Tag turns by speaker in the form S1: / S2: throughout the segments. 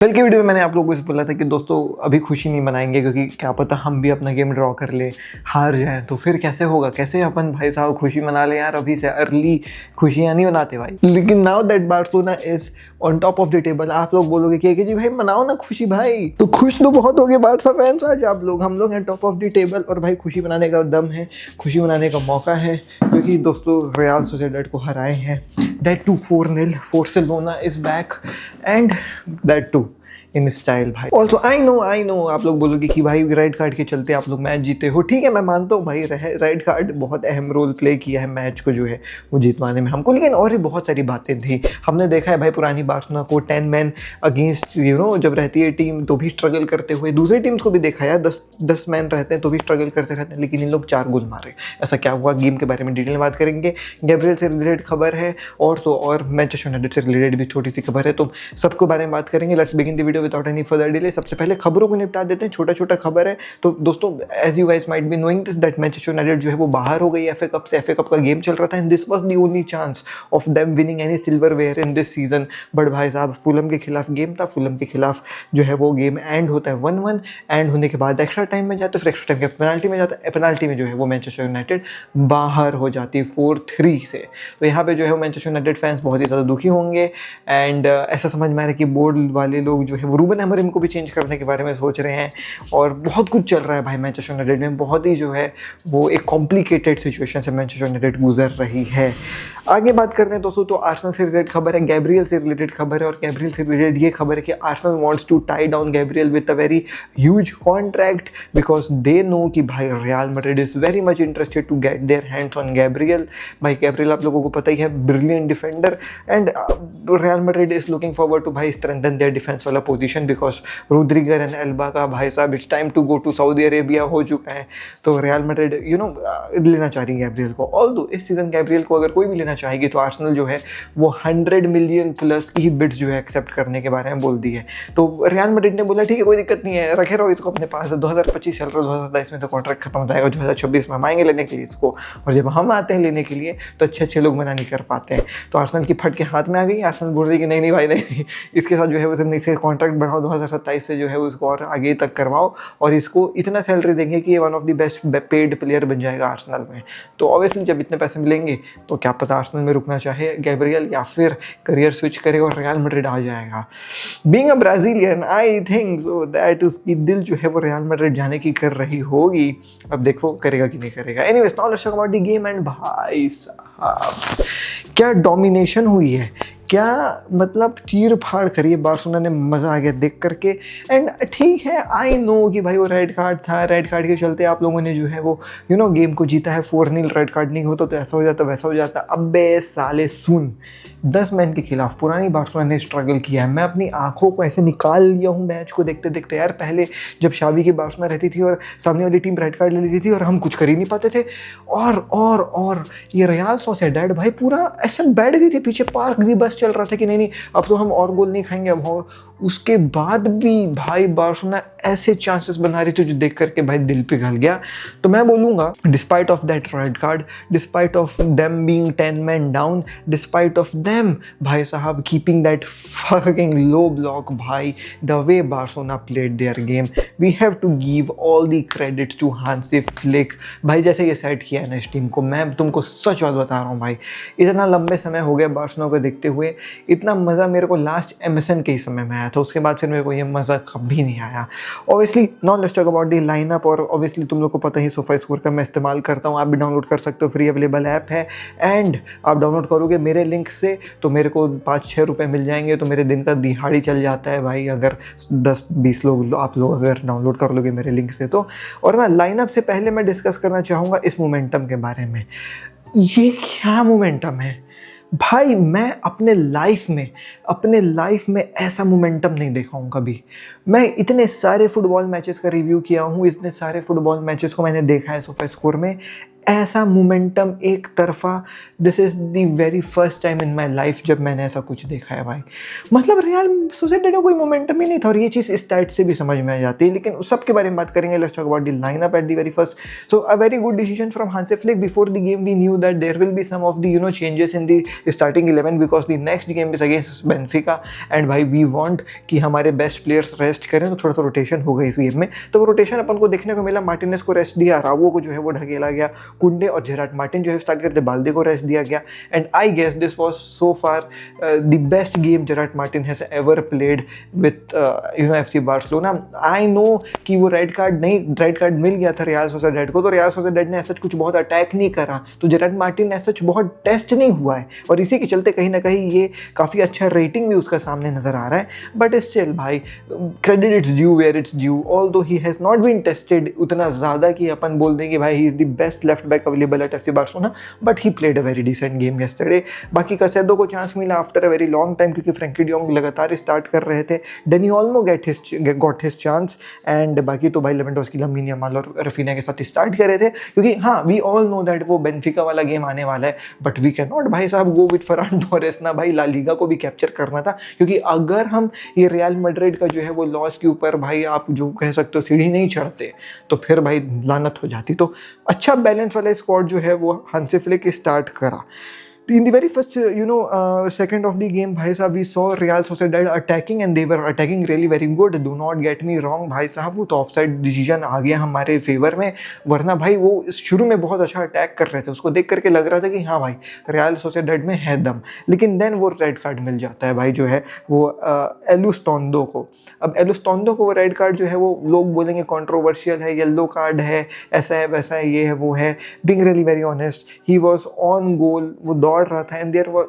S1: कल की वीडियो में मैंने आप लोगों को बोला था कि दोस्तों अभी खुशी नहीं मनाएंगे क्योंकि क्या पता हम भी अपना गेम ड्रॉ कर ले, हार जाएं तो फिर कैसे होगा, कैसे अपन भाई साहब खुशी मना ले यार। अभी से अर्ली खुशियां नहीं मनाते भाई। लेकिन now that Barcelona is on top of the table, आप लोग बोलोगे कि जी भाई मनाओ ना खुशी भाई। तो खुश तो बहुत हो गए बार्सा फैंस आज आप लोग। हम लोग हैं टॉप ऑफ द टेबल और भाई खुशी मनाने का दम है, खुशी मनाने का मौका है क्योंकि दोस्तों रियल सोसिएडाड को हराए हैं। That too 4-0। Barcelona is back and that too in style भाई। ऑल्सो आई नो आप लोग बोलोगे कि भाई रेड कार्ड के चलते आप लोग मैच जीते हो। ठीक है, मैं मानता हूँ भाई रेड कार्ड बहुत अहम रोल प्ले किया है मैच को जो है वो जितवाने में हमको, लेकिन और भी बहुत सारी बातें थी। हमने देखा है भाई पुरानी बार्सिलोना को 10 मैन अगेंस्ट जब रहती है टीम तो भी स्ट्रगल करते हुए। दूसरी टीम्स को भी देखा यार 10 मैन रहते हैं तो भी स्ट्रगल करते रहते हैं, लेकिन इन लोग 4 गोल मारे। ऐसा क्या हुआ, गेम के बारे में डिटेल में बात करेंगे। गैब्रियल से रिलेटेड खबर है और मैनचेस्टर यूनाइटेड से रिलेटेड भी छोटी सी खबर है, तो सबके बारे में बात करेंगे। Let's begin the video without any further delay. सबसे पहले खबरों को निपटा देते हैं, छोटा खबर है। तो दोस्तों as you guys might be knowing this that Manchester United जो है वो बाहर हो गई एफए कप से। एफए कप का गेम चल रहा था and this was the only chance of them winning any silverware in this season. But भाई साहब फुलम के खिलाफ गेम था, फुलम के खिलाफ जो है वो गेम एंड होता है 1-1। एंड होने के बाद एक्स्ट्रा टाइम में जाते, फिर एक्स्ट्रा टाइम के पेनाल्टी में जाता है। पेनाल्टी में जो है वो मैनचेस्टर यूनाइटेड बाहर हो जाती है 4-3 से। तो यहाँ पे जो है वो मैनचेस्टर यूनाइटेड फैंस बहुत ही ज़्यादा दुखी होंगे एंड ऐसा समझ में आ रहा है कि बोर्ड वाले लोग जो है वो रूबन अमोरिम को भी चेंज करने के बारे में सोच रहे हैं। और बहुत कुछ चल रहा है भाई मैनचेस्टर यूनाइटेड में, बहुत ही जो है वो एक कॉम्प्लिकेटेड सिचुएशन से मैनचेस्टर यूनाइटेड गुजर रही है। आगे बात करते हैं दोस्तों, तो आर्सेनल से रिलेटेड खबर है, गैब्रियल से रिलेटेड खबर है। और गैब्रियल से रिलेटेड ये खबर है कि Arsenal wants to tie down Gabriel with a very huge contract because they know कि भाई Real Madrid is very much interested to get their hands on Gabriel. भाई गैब्रियल आप लोगों को पता ही है, brilliant defender and Real Madrid is looking forward to भाई स्ट्रेंथन देयर डिफेंस वाला position because Rodrygo and Alba का भाई साहब it's time to go to Saudi Arabia हो चुका है। तो रियल मैड्रिड लेना चाह रही है गैब्रियल को। ऑल्दो इस सीजन गैब्रियल को अगर कोई भी लेना चाहेगी तो आर्सेनल जो है वो 100 मिलियन प्लस की ही बिड्स जो है एक्सेप्ट करने के बारे में बोल दी है। तो रियल मैड्रिड ने बोला ठीक है कोई दिक्कत नहीं है, रखे रहो इसको अपने पास। 2025 चल रहा है, 2027 में तो कॉन्ट्रैक्ट खत्म हो जाएगा, 2026 में हम आएंगे लेने के लिए इसको। और जब हम आते हैं लेने के लिए तो अच्छे लोग मना नहीं कर पाते हैं। तो आर्सेनल की फट के हाथ में आ गई। आर्सेनल बोल रही कि नहीं भाई नहीं, इसके साथ जो है वो इसके कॉन्ट्रैक्ट बढ़ाओ, 2027 से जो है उसको और आगे तक करवाओ और इसको इतना सैलरी देंगे कि ये one of the best paid player बन जाएगा आर्सेनल में। तो ऑब्वियसली जब इतने पैसे मिलेंगे तो क्या पता आर्सेनल में रुकना चाहे गैब्रियल या फिर करियर स्विच करेगा और रियल मैड्रिड आ जाएगा। Being a Brazilian I think so that उसकी दिल जो है वो रियल मैड्रिड जाने की कर रही होगी। अब देखो करेगा कि नहीं करेगा। Anyways now let's talk about the game and भाई साहब क्या डोमिनेशन हुई है, क्या मतलब चीर फाड़ करिए बार्सिलोना ने, मज़ा आ गया देख करके। एंड ठीक है आई नो कि भाई वो रेड कार्ड था, रेड कार्ड के चलते आप लोगों ने जो है वो गेम को जीता है 4-0। रेड कार्ड नहीं होता तो ऐसा हो जाता वैसा हो जाता। अबे साले सुन, 10 मैन के खिलाफ पुरानी बार्सिलोना ने स्ट्रगल किया है। मैं अपनी आंखों को ऐसे निकाल लिया हूँ मैच को देखते देखते यार। पहले जब शावी की बार्सिलोना रहती थी और सामने वाली टीम रेड कार्ड ले लेती थी और हम कुछ कर ही नहीं पाते थे। और ये रियल सोसिएडाड भाई पूरा ऐसे बैठ गई थी पीछे, पार्क भी बस चल रहा था कि नहीं अब तो हम और गोल नहीं खाएंगे अब। और उसके बाद भी भाई बार्सिलोना ऐसे चांसेस बना रही थी जो देख करके भाई दिल पिघल गया। तो मैं बोलूँगा despite of that red card, despite of them being 10 man down, despite of them भाई साहब keeping that fucking low block, भाई the way Barcelona played their game we have to give all the credit to Hansi Flick. भाई जैसे ये set किया है ना इस टीम को, मैं तुमको सच बात बता रहा हूँ भाई, इतना लंबे समय हो गया बार्सिलोना को देखते हुए, इतना मज़ा मेरे को लास्ट एमएसएन के ही समय में आया था। उसके बाद फिर मेरे को ये मज़ा कभी नहीं आया। Obviously now let's talk about the lineup. और ऑब्वियसली तुम लोग को पता ही सोफा स्कोर का मैं इस्तेमाल करता हूँ, आप भी डाउनलोड कर सकते हो, फ्री अवेलेबल ऐप है। एंड आप डाउनलोड करोगे मेरे लिंक से तो मेरे को 5-6 रुपये मिल जाएंगे, तो मेरे दिन का दिहाड़ी चल जाता है भाई अगर 10-20 लोग आप लोग अगर डाउनलोड कर लोगे मेरे लिंक से तो। और ना लाइनअप से पहले मैं डिस्कस करना चाहूँगा इस मोमेंटम के बारे में। ये क्या मोमेंटम है भाई, मैं अपने लाइफ में ऐसा मोमेंटम नहीं देखा हूँ कभी। मैं इतने सारे फुटबॉल मैचेस का रिव्यू किया हूँ, इतने सारे फुटबॉल मैचेस को मैंने देखा है सोफा स्कोर में, ऐसा मोमेंटम एक तरफा, this is the very first time in my life जब मैंने ऐसा कुछ देखा है भाई। मतलब रियल सोसाइटी में कोई मोमेंटम ही नहीं था, और ये चीज़ स्टैट से भी समझ में आ जाती है, लेकिन उस सब के बारे में बात करेंगे। Let's talk about the lineup at the very first. So a very good decision from Hansi Flick. Before the game we knew that there will be some of the changes in the starting 11 because the next game is against Benfica, and भाई we want कि हमारे best players rest करें, तो थोड़ा सा rotation होगा इस game में। तो वो रोटेशन अपन को देखने को मिला। मार्टिनेस को रेस्ट दिया, रावो को जो है वो ढकेला गया, कुंडे और जेराट मार्टिन जो है स्टार्ट करते, बाल्दे को रेस्ट दिया गया। And I guess this was so far the best game Gerard Martin has ever played with FC Barcelona. I know कि वो रेड कार्ड मिल गया था रियल सोसिएडाड को, तो रियल सोसिएडाड ने ऐसा कुछ बहुत अटैक नहीं करा, तो जेराट मार्टिन ऐसा बहुत टेस्ट नहीं हुआ है, और इसी के चलते कहीं ना कहीं ये काफ़ी अच्छा रेटिंग भी उसका सामने नजर आ रहा है। बट स्टिल भाई, credit it's due where it's due. Although he has not been tested उतना ज़्यादा कि अपन बोल दें कि भाई he is the best left back available at FC Barcelona, but he played a very decent game yesterday. बाकी Caicedo को chance मिला after a very long time, क्योंकि फ्रैंकी डियोंग लगातार स्टार्ट कर रहे थे। डेनी Olmo got his chance, and बाकी तो भाई लेवेंडोव्स्की, लामिन यामाल और रफीना के साथ स्टार्ट कर रहे थे, क्योंकि हाँ वी ऑल नो दैट वो बेंफिका वाला गेम आने वाला है। बट वी कैन नॉट भाई साहब गो विथ फरहान टोरेस ना, भाई ला लीगा को भी कैप्चर करना था, क्योंकि अगर हम ये रियल मैड्रिड का जो है वो लॉस के ऊपर भाई आप जो कह सकते हो सीढ़ी नहीं चढ़ते, तो फिर भाई लानत हो जाती। तो अच्छा बैलेंस वाला स्क्वाड जो है वो हांसी फ्लिक स्टार्ट करा। In the very first second of the game भाई साहब we saw Real Sociedad attacking and they were attacking really very good. Do not get me wrong भाई साहब, वो तो ऑफसाइड डिसीजन आ गया हमारे फेवर में, वरना भाई वो शुरू में बहुत अच्छा अटैक कर रहे थे, उसको देख करके लग रहा था कि हाँ भाई Real Sociedad में है दम, लेकिन देन वो रेड कार्ड मिल जाता है भाई जो है वो एलुस्टोंडो को। अब एलुस्टोंडो को वो रेड कार्ड जो है वो लोग बोलेंगे कंट्रोवर्शियल है, येलो कार्ड है, ऐसा है वैसा है, ये है वो है। Being really very honest, he was on goal, वो दौड़ रहा था, and there was,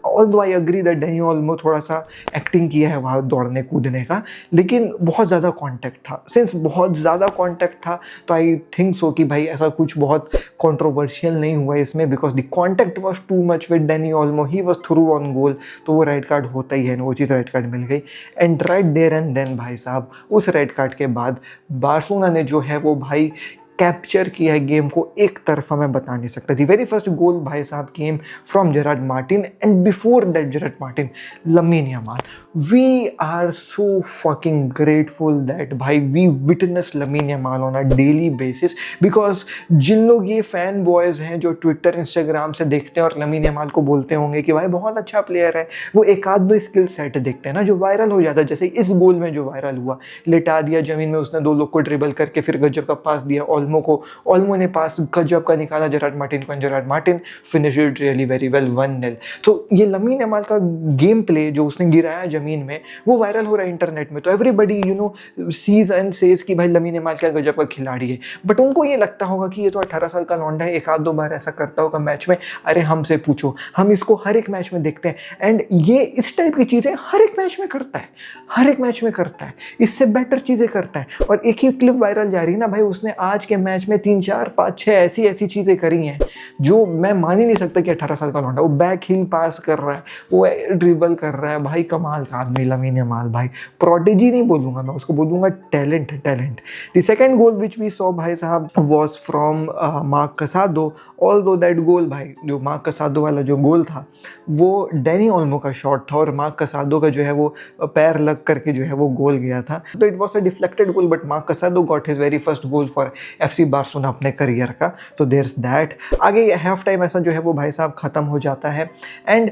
S1: although I agree that Dani Olmo थोड़ा सा एक्टिंग किया है वहाँ दौड़ने कूदने का, लेकिन बहुत ज़्यादा कांटेक्ट था। सिंस बहुत ज़्यादा कांटेक्ट था तो आई थिंक सो कि भाई ऐसा कुछ बहुत कंट्रोवर्शियल नहीं हुआ इसमें, because the contact was too much with Dani Olmo, he was through on goal, तो वो रेड कार्ड होता ही है, वो चीज़ रेड कार्ड मिल गई। And right there and then भाई साहब उस रेड कार्ड के बाद बार्सिलोना ने जो है वो भाई कैप्चर किया है गेम को, एक तरफा मैं बता नहीं सकता। दी वेरी फर्स्ट गोल भाई साहब came from Gerard Martin, and before that Gerard Martin, Lamine Yamal. We are so fucking grateful that भाई we witness Lamine Yamal on a daily basis, because जिन लोग ये फैन बॉयज़ हैं जो Twitter Instagram से देखते हैं और लामिन यामाल को बोलते होंगे कि भाई बहुत अच्छा प्लेयर है, वो एक आध दो स्किल सेट देखते हैं ना जो वायरल हो जाता है, जैसे इस गोल में जो वायरल हुआ, लेटा दिया ज़मीन में उसने दो लोग को ड्रिबल करके, फिर गजब का पास दिया ओल्मो को, ओल्मो ने पास गजब का निकाला जेराड मार्टिन को, Gerrard Martin finish it really very well 1-0। तो ये लामिन यामाल का गेम प्ले जो उसने गिराया जमीन में वो वायरल हो रहा है इंटरनेट में, तो एवरीबडी सीज एंड सेज कि भाई लामिन यामाल क्या गजब का खिलाड़ी है। बट उनको ये लगता होगा कि ये तो 18 साल का लौंडा है, एक आध दो बार ऐसा करता होगा मैच में। अरे हमसे पूछो, हम इसको हर एक मैच में देखते हैं, एंड ये इस टाइप की चीज़ें हर एक मैच में करता है, हर एक मैच में करता है, इससे बेटर चीज़ें करता है। और एक ही क्लिप वायरल जा रही है ना भाई, उसने आज के मैच में 3 4 5 6 ऐसी चीज़ें करी हैं जो मैं मान ही नहीं सकता कि 18 साल का लौंडा। वो बैक हिल पास कर रहा है, वो ड्रिबल कर रहा है, भाई कमाल का आदमी लामिन यामाल भाई। प्रोडिजी नहीं बोलूँगा मैं उसको, बोलूँगा टैलेंट है, talent. The second goal which we saw भाई साहब was from Marc Casado. Although that goal भाई, जो मार्क कसाडो वाला जो गोल था वो डेनी ओल्मो का शॉट था, और मार्क कसाडो का जो है वो पैर लग करके जो है वो गोल गया था, तो it was a deflected goal, but mark कसाडो got his very first goal for FC Barcelona अपने करियर का, तो देयर्स दैट। आगे हाफ टाइम ऐसा जो है वो भाई साहब ख़त्म हो जाता है। एंड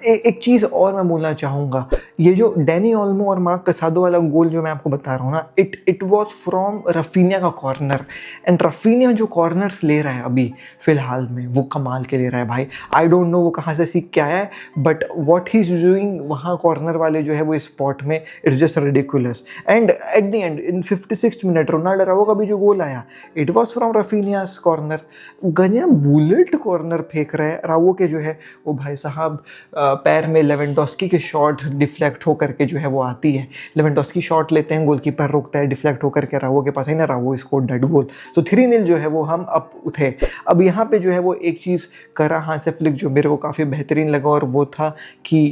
S1: एक चीज़ और मैं बोलना चाहूँगा, ये जो डेनी ओल्मो और मार्क कसाडो वाला गोल जो मैं आपको बता रहा हूँ ना, इट वॉज फ्रॉम रफीनिया का कॉर्नर, एंड रफीनिया जो कॉर्नर्स ले रहा है अभी फ़िलहाल में वो कमाल के ले रहा है भाई। आई डोंट नो वो कहाँ से सीख के आया है, but what he is doing वहाँ कॉर्नर वाले जो है वो स्पॉट में, it's just ridiculous. And at the end in 56 minute Ronaldo रावो का भी जो गोल आया, it was from Raphinha's corner. गनिया बुलेट कॉर्नर फेंक रहे हैं रावो के जो है वो भाई साहब पैर में लेवेंडोव्स्की के शॉट डिफ्लेक्ट होकर के जो है वो आती है, लेवेंडोव्स्की शॉट लेते हैं, गोलकीपर रोकता है, डिफ्लेक्ट होकर के रावो के पास है ना, रावो स्कोर डेड गोल। सो 3-0 जो है वो हम अब उठे। अब यहाँ पे जो है वो एक चीज़ करा हांसी फ्लिक जो मेरे को काफ़ी बेहतरीन लगा, और वो था कि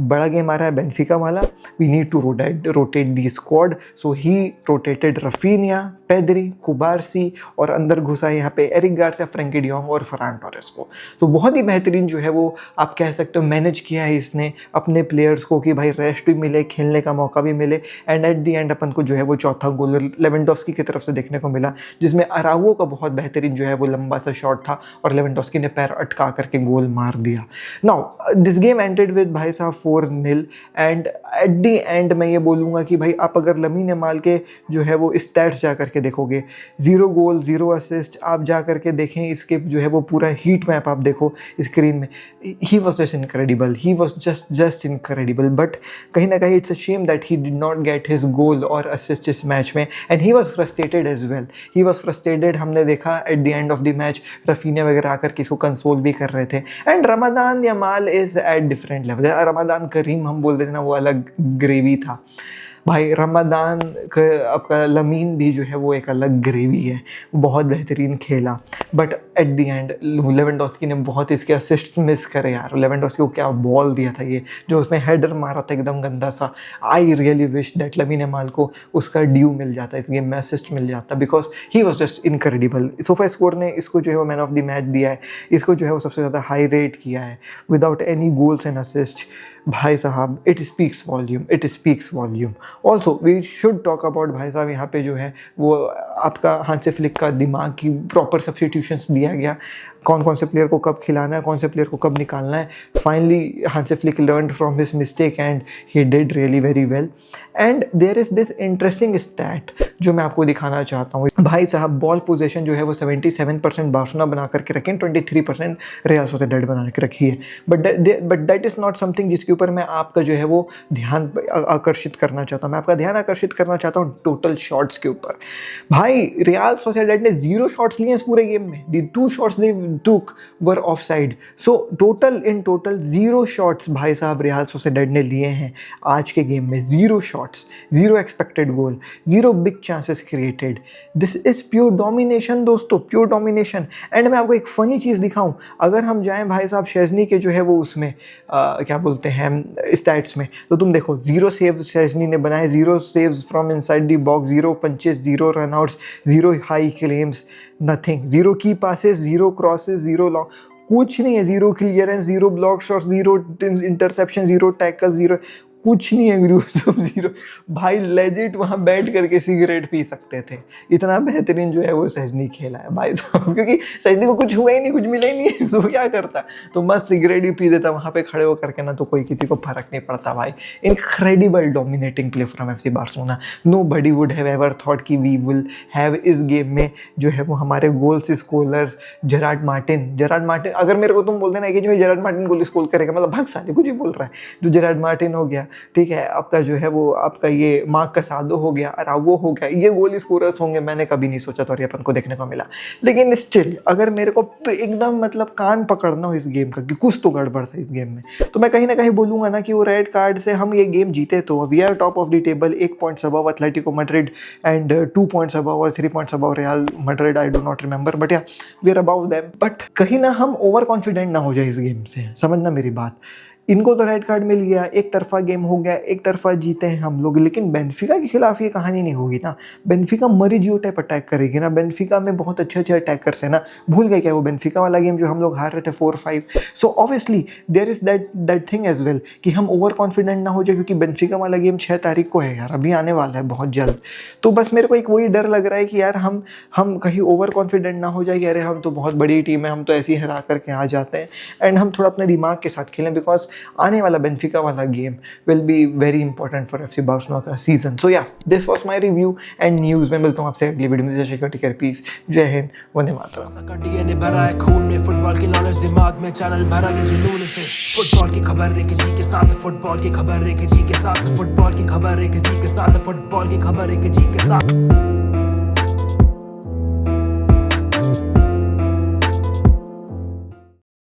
S1: बड़ा गेम आ रहा है बेंफिका वाला, we need to rotate the squad. So he rotated Raphinha, Pedri, कुबार कुबारसी और अंदर घुसा है यहाँ पे एरिक गार्सिया, फ्रैंकी डियोंग और फरान टोरेस को। तो बहुत ही बेहतरीन जो है वो आप कह सकते हो मैनेज किया है इसने अपने प्लेयर्स को कि भाई रेस्ट भी मिले, खेलने का मौका भी मिले। एंड एट दी एंड अपन को जो है वो चौथा गोल लेवेंडोस्की की तरफ से देखने को मिला, जिसमें अराउगो का बहुत बेहतरीन जो है वो लंबा सा शॉट था और लेवेंडोस्की ने पैर अटका करके गोल मार दिया। Now this game ended with भाई साहब 4-0 एंड एट दी एंड मैं ये बोलूँगा कि भाई आप अगर लमीन यमाल के जो है वो स्टैट्स जा करके देखोगे, 0 गोल 0 असिस्ट, आप जा करके देखें इसके जो है वो पूरा हीट मैप आप देखो स्क्रीन में, he was just incredible, he was just incredible. But कहीं ना कहीं it's a shame that he did not get his goal और असिस्ट इस मैच में and he was frustrated as well, he was frustrated. हमने देखा at the end of the match Raphinha वगैरह आकर किसको कंसोल भी कर रहे थे। And Ramadan Yamal is at different level, रमदान करीम हम बोल देते ना, वो अलग ग्रेवी था भाई। रमदान का आपका लमीन भी जो है वो एक अलग ग्रेवी है, बहुत बेहतरीन खेला। But at the and Lewandowski ने बहुत इसके असिस्ट मिस करे यार। लेवेंडोस्की को क्या बॉल दिया था ये, जो उसने हेडर मारा था एकदम गंदा सा। I really wish that Lamine Yamal को उसका ड्यू मिल जाता, इस गेम में असिस्ट मिल जाता, because he was just incredible. Sofa score ने इसको जो है वो मैन ऑफ द मैच दिया है, इसको जो है वो सबसे ज़्यादा हाई रेट किया है without any goals and assist. भाई साहब it speaks volume, it speaks volume. Also we should talk about भाई साहब यहाँ पे जो है वो आपका हांसी फ्लिक का दिमाग की प्रॉपर सब्स्टिट्यूशंस दिया गया, कौन कौन से प्लेयर को कब खिलाना है, कौन से प्लेयर को कब निकालना है। Finally Hansi Flick learned from his mistake and he did really very well. And there is this interesting stat जो मैं आपको दिखाना चाहता हूँ। भाई साहब बॉल पोजीशन जो है वो 77% बार्सिलोना बना करके रखें, 23% रियल सोसिएडाड बना के रखी है। But that is not something जिसके ऊपर मैं आपका जो है वो ध्यान आकर्षित करना चाहता हूँ। मैं आपका ध्यान आकर्षित करना चाहता हूँ टोटल शॉट्स के ऊपर। भाई रियल सोसिएडाड ने 0 शॉट्स लिए इस पूरे गेम में, दी 2 shots they took were offside, so in total 0 shots भाई साहब रियल सोसिएडाड ने लिए हैं आज के गेम में। 0 shots, 0 expected goal, 0 big chances created. This is pure domination दोस्तों, pure domination. एंड मैं आपको एक फ़नी चीज़ दिखाऊं, अगर हम जाएं भाई साहब शेज़नी के जो है वो उसमें क्या बोलते हैं स्टैट्स में, तो तुम देखो 0 सेव्स शेज़नी ने बनाए, 0 saves from inside the box, 0 punches, 0 run-outs, 0 high claims, nothing, 0 की पासेस, 0 क्रॉसेस, 0 लॉन्ग, कुछ नहीं है। 0 clearance, 0 block shots, 0 interception, 0 tackle, 0 कुछ नहीं है गुरु, सब 0। भाई लेजिट वहाँ बैठ करके सिगरेट पी सकते थे, इतना बेहतरीन जो है वो शेज़नी खेला है भाई साहब। क्योंकि शेज़नी को कुछ हुआ ही नहीं, कुछ मिला ही नहीं है, तो क्या करता, तो मस्त सिगरेट ही पी देता वहाँ पे खड़े हो करके ना, तो कोई किसी को फर्क नहीं पड़ता भाई। Incredible dominating play from FC Barcelona. Nobody would have ever thought कि वी विल हैव इस गेम में जो है वो हमारे गोल्स स्कोलर्स जेरार्ड मार्टिन। अगर मेरे को तुम बोल देना कि जो जेरार्ड मार्टिन गोल स्कोर करेगा, मतलब भग साले कुछ ही बोल रहा है, जो जेरार्ड मार्टिन हो गया, ठीक है, आपका जो है वो आपका ये मार्क कसाडो हो गया, अराउगो हो गया, ये गोल स्कोरर्स होंगे, मैंने कभी नहीं सोचा था और ये अपन को देखने को मिला। लेकिन स्टिल अगर मेरे को एकदम मतलब कान पकड़ना हो इस गेम का कि कुछ तो गड़बड़ था इस गेम में, तो मैं कहीं ना कहीं बोलूँगा ना कि वो रेड कार्ड से हम ये गेम जीते तो we are top of the table, 1 points above Atletico Madrid and 2 points above और 3 points above Real Madrid, I do not remember, but या we are above them. But कहीं ना हम ओवर कॉन्फिडेंट ना हो जाए इस गेम से, समझना मेरी बात। इनको तो रेड कार्ड मिल गया, एक तरफा गेम हो गया, एक तरफा जीते हैं हम लोग, लेकिन बेनफिका के खिलाफ ये कहानी नहीं होगी ना। बेनफिका मरी जियो टाइप अटैक करेगी ना, बेनफिका में बहुत अच्छे अच्छे अटैकर्स हैं ना, भूल गए क्या वो बेनफिका वाला गेम जो हम लोग हार रहे थे 4-5। So obviously there is that thing as well कि हम ओवर कॉन्फिडेंट ना हो जाए, क्योंकि बेनफिका वाला गेम 6 तारीख को है यार, अभी आने वाला है बहुत जल्द। तो बस मेरे को एक वही डर लग रहा है कि यार हम कहीं ओवर कॉन्फिडेंट ना हो जाए कि अरे हम तो बहुत बड़ी टीम है, हम तो ऐसे ही हरा करके आ जाते हैं। एंड हम थोड़ा अपने दिमाग के साथ खेलें, बिकॉज आने वाला बेनफिका वाला game will be very important for FC Barcelona का सीजन। सो या this was my review and news में मिलता हूँ आपसे अगली वीडियो में। जय श्री कृष्ण, पीस, जय हिंद, वंदे मातरम।
S2: डीएनए भरा है खून में, फुटबॉल की नॉलेज दिमाग में, चैनल भरा है जुनून से। फुटबॉल की खबर एक जी के साथ, फुटबॉल की खबर एक जी के साथ, फुटबॉल की खबर एक जी के साथ, फुटबॉल की खबर एक जी के साथ।